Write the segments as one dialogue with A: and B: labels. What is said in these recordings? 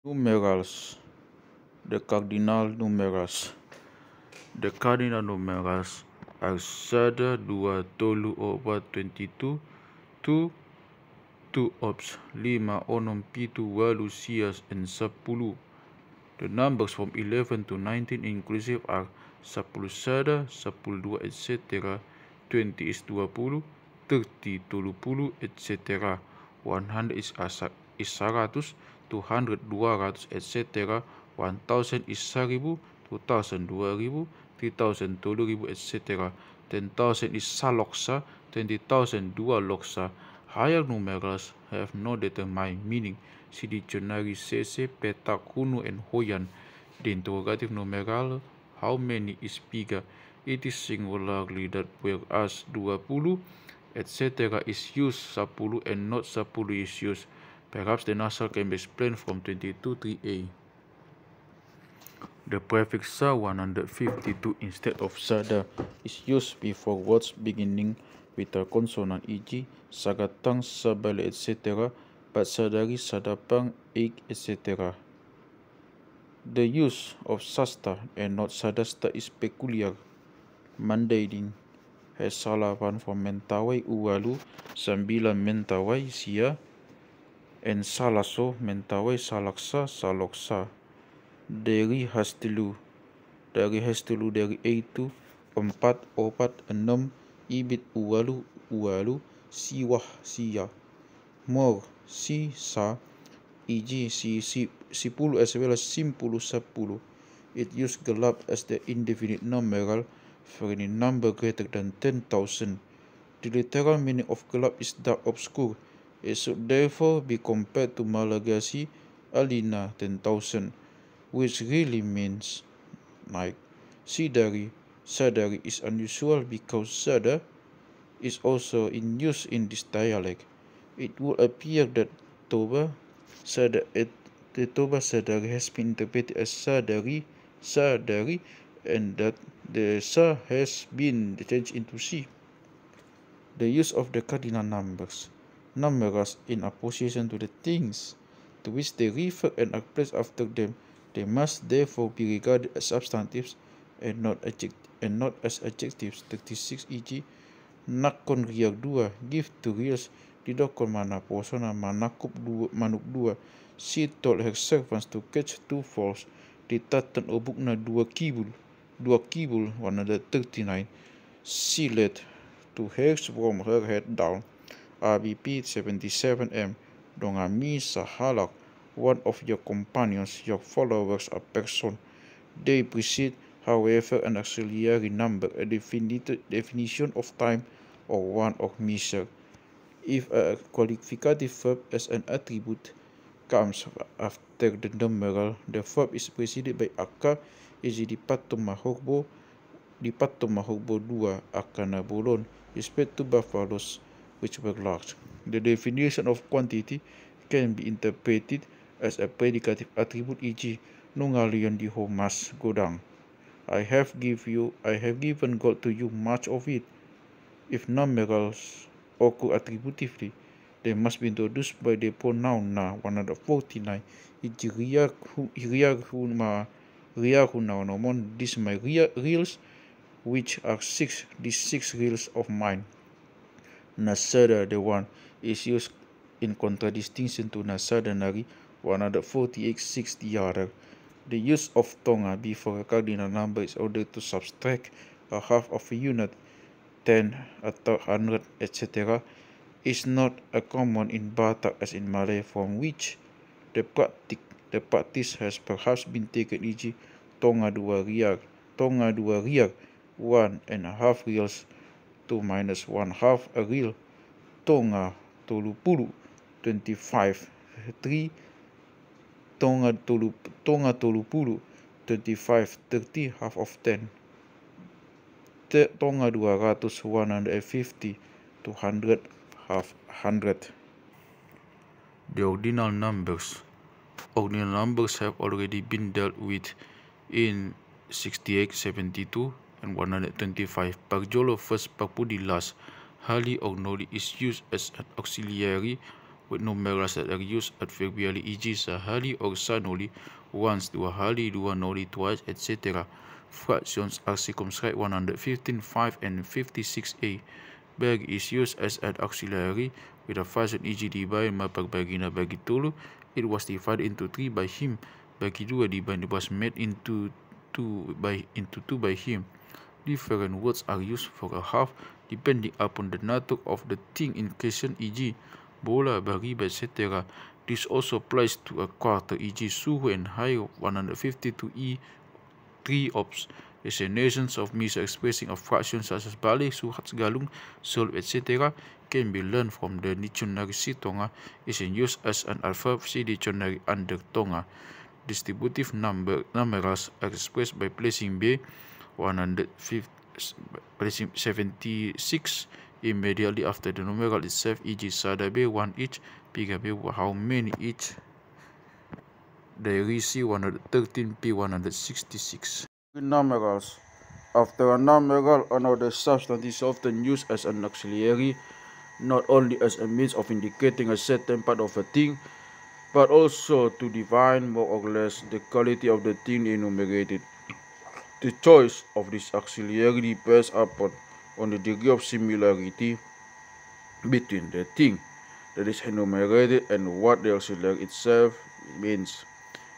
A: Numerals. The cardinal numerals. The cardinal numerals are 1, 2, 3, 4, 22, 2, 2 ops, 5, 6, 7, 8, 9, 10. The numbers from 11 to 19 inclusive are 11, 12, etc. 20 is 20, 30, 30, etc. 100 is 100, 200, 200, etc. 1000 is 1000, 2000, 2000, 3000, 3000, etc. 10,000 is 1 laksa, 20,000, 2 laksa. Higher numerals have no determined meaning. See dictionary CC, Petak, Kuno, and Hoyan. The interrogative numeral, how many, is bigger. It is singularly that whereas 20, etc. is used, 10 and not 10 is used. Perhaps the answer can be explained from 22.3a. The prefix sa 152 instead of sada is used before words beginning with a consonant, e.g. sagatang, sabale, etc. but sadari, sadapang, egg, etc. The use of sasta and not sadasta is peculiar. Mandarin has salapan from mentawai uwalu, 9 mentawai sia, and salaso mentawai salaksa, saloksa. Dari hastelu dari 8, 4, 6, ibit uwalu, uwalu, siwah, sia, mor, si, sa, e.g. si 10 as well as simpulu 10. It used gelap as the indefinite numeral for any number greater than 10,000. The literal meaning of gelap is dark, obscure. It should therefore be compared to Malagasy alina 10,000, which really means night. Sadari is unusual because sada is also in use in this dialect. It would appear that Toba sadari has been interpreted as sadari, and that the sa has been changed into si. The use of the cardinal numbers in opposition to the things to which they refer and are placed after them. They must therefore be regarded as substantives and not as adjectives. 36, e.g. nakon riak 2, give 2 reals, didokon mana posona manakop 2, manuk 2. She told her servants to catch 2 fowls. Ditatan obukna 2 kibul, 139. She led 2 hairs from her head down. RBP 77M. Dongami sahalak, one of your companions, your followers, a person. They precede, however, an auxiliary number, a definition of time, or one of measure. If a qualificative verb as an attribute comes after the numeral, the verb is preceded by aka, is dipatong mahogbo 2, aka na bulon, respect to buffaloes which were large. The definition of quantity can be interpreted as a predicative attribute, e.g. nungalion di homas godang. I have given gold to you, much of it. If numerals occur attributively, they must be introduced by the pronoun na, 149. e.g. riahu na nomon, these my reals, which are 6, these 6 reals of mine. Nasada, the one, is used in contradistinction to nasada nari, 148, 6 the other. The use of tonga before a cardinal number is ordered to subtract a half of a unit, 10, 100, etc. is not a common in Batak as in Malay, from which the practice has perhaps been taken, e.g. tonga 2 riak, 1.5 reals, 2 minus 1/2 a real, tonga 30, 25, 3, tonga 30, 25, 30, half of 10. Tonga 200, 150, 200, half 100. The ordinal numbers. Ordinal numbers have already been dealt with in 68, 72, and 125. Parjolo first, Papudi last. Hali or Noli is used as an auxiliary with numerals that are used adverbially, e.g. sahali or sanoli, once, dua hali, dua noli, twice, etc. Fractions are circumscribed 115, 5, and 56a. Bagi is used as an auxiliary with a function, e.g. divide mapagbagi bagi tulu. It was divided into 3 by him. Bagi 2 divide, it was made into 2 by him. Different words are used for a half depending upon the nature of the thing in question, e.g. bola, bariba, etc. This also applies to a quarter, e.g. suhu and high 152e 3 ops. Explanations of means expressing a fraction such as balik, suhat, galung, sol, etc. can be learned from the dictionary Si Tonga. Is in use as an alphabet Si dictionary under Tonga. Distributive numerals are expressed by placing B 176 immediately after the numeral itself, e.g. sada B 1 each, piga B how many each. Diary C 113 P 166. Numerals. After a numeral, another substantive is often used as an auxiliary, not only as a means of indicating a certain part of a thing, but also to define more or less the quality of the thing enumerated. The choice of this auxiliary depends on the degree of similarity between the thing that is enumerated and what the auxiliary itself means.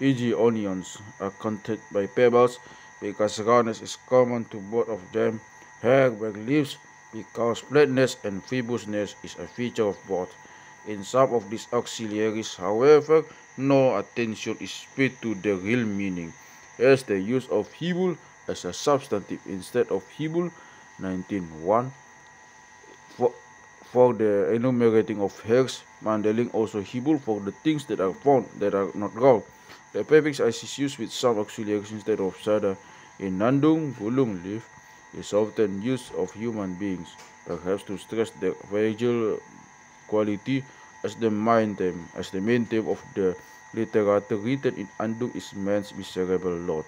A: E.g. onions are counted by pebbles because roundness is common to both of them. Hair by leaves because flatness and fibrousness is a feature of both. In some of these auxiliaries, however, no attention is paid to the real meaning, as the use of hibul as a substantive instead of hibul 19.1 for the enumerating of hairs, mandaling also hibul for the things that are found that are not raw. The prefix is used with some auxiliaries instead of sada. In Nandung, bulung leaf is often used of human beings, perhaps to stress the fragile quality as the main theme of the literature written in Andung is man's miserable lot.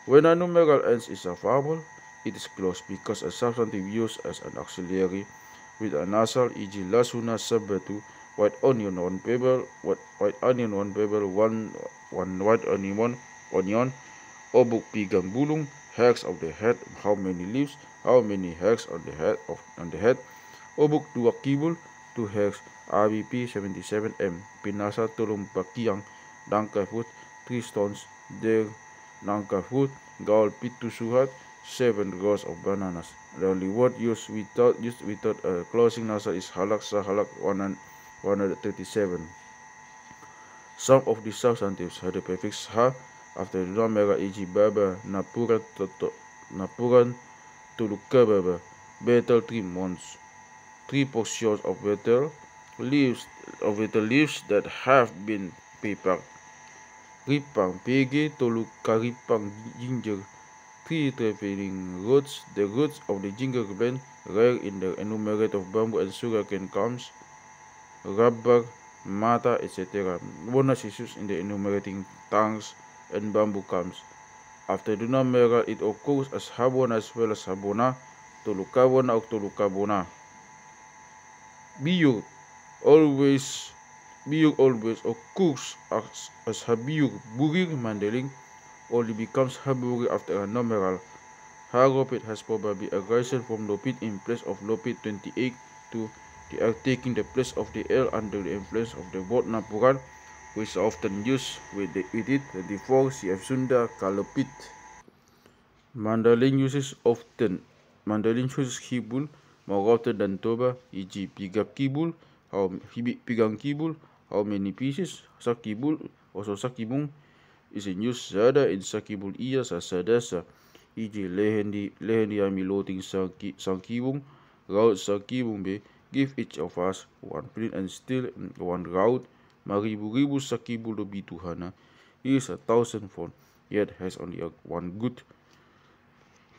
A: When a numeral ends is a vowel, it is closed because a substantive used as an auxiliary with a nasal, e.g. lasuna sabatu, white onion 1 pebble, white onion 1 pebble, one white onion, obuk pigang bulung, hairs of the head, how many leaves, how many hairs on the head, obuk 2 kibul, 2 hairs, RBP 77M, pinasa tulung pakiang, dangka food, 3 stones, there, nangka food, gaul pitu suhat, 7 rows of bananas. The only word used without a closing nasal is halak sahalak 137. Some of these substantives have the prefix ha after the numeral, e.g. baba, napuran, tulukababa, betel 3 months, 3 portions of betel leaves that have been prepared. Ripang pege, tolukaripang ginger, 3 traveling roots, the roots of the ginger plant, rare in the enumerate of bamboo and sugarcane comes, rubber, mata, etc. Bonus is used in the enumerating tongues and bamboo comes. After the numeral, it occurs as habona as well as habona, tolukabona or tolukabona. Biyur always occurs as habiyur. Burir mandaling only becomes haburi after a numeral. Haropit has probably arisen from lopit in place of lopit 28 to they are taking the place of the L under the influence of the word napuran, which is often used with it 24 CF Sunda kalopit. Mandaling uses hibul more often than toba, e.g. pigang kibul, how many pieces, sakibul, also sakibung is in use zada in sakibul iya sa sadasa, e.g. lehendi ami loting sakibung, raut sakibung be, give each of us 1 flint and steel and 1 raut, maribu-ribu sakibul dobi tuhana, he is 1,000-fold, yet has only 1 good.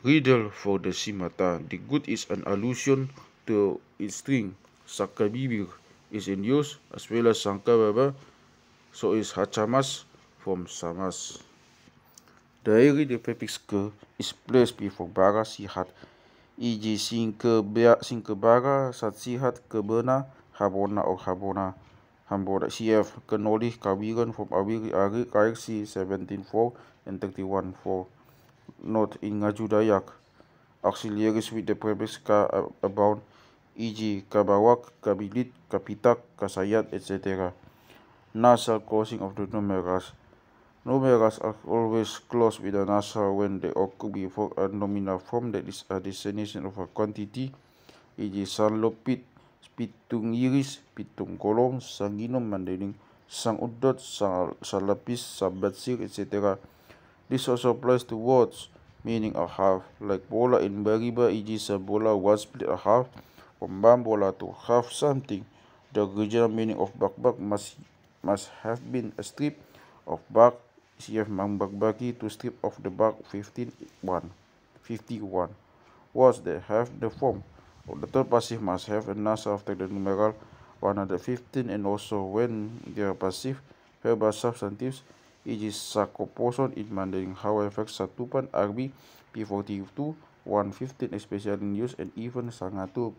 A: Riddle for the simata. The good is an allusion to its string. Sakabibir is in use as well as sankababa, so is hachamas from samas. Diary the prefix ke is placed before bara sihat, e.g. singkebara, satsihat, kebena, habona or habona. Hamborak CF Kenolih Kawiran from RC 17.4 and 31.4. Note in Ngaju Dayak, auxiliaries with the prefix Ka abound, e.g. Kabawak, Kabilit, Kapitak, Kasayat, etc. Nasal closing of the numerals. Numerals are always closed with a nasal when they occur before a nominal form that is a designation of a quantity, e.g. Sanlopit, Pitung Iris, Pitung Kolong, Sanginum Mandaling, Sang Udot, Salapis, Sabatsir, etc. This also applies to words meaning a half, like bola in Bariba, e.g. Sabola was split a half, from Bambola to half something. The original meaning of bakbak must have been a strip of bark, cf. Mangbagbaki, to strip of the bark 51. Words that have the form of the third passive must have a nasal after the numeral 115, and also when they are passive verbal substantives, e.g. Sakoposon in Mandarin. However, Satupan RB P42 115 especially in use, and even Sangatu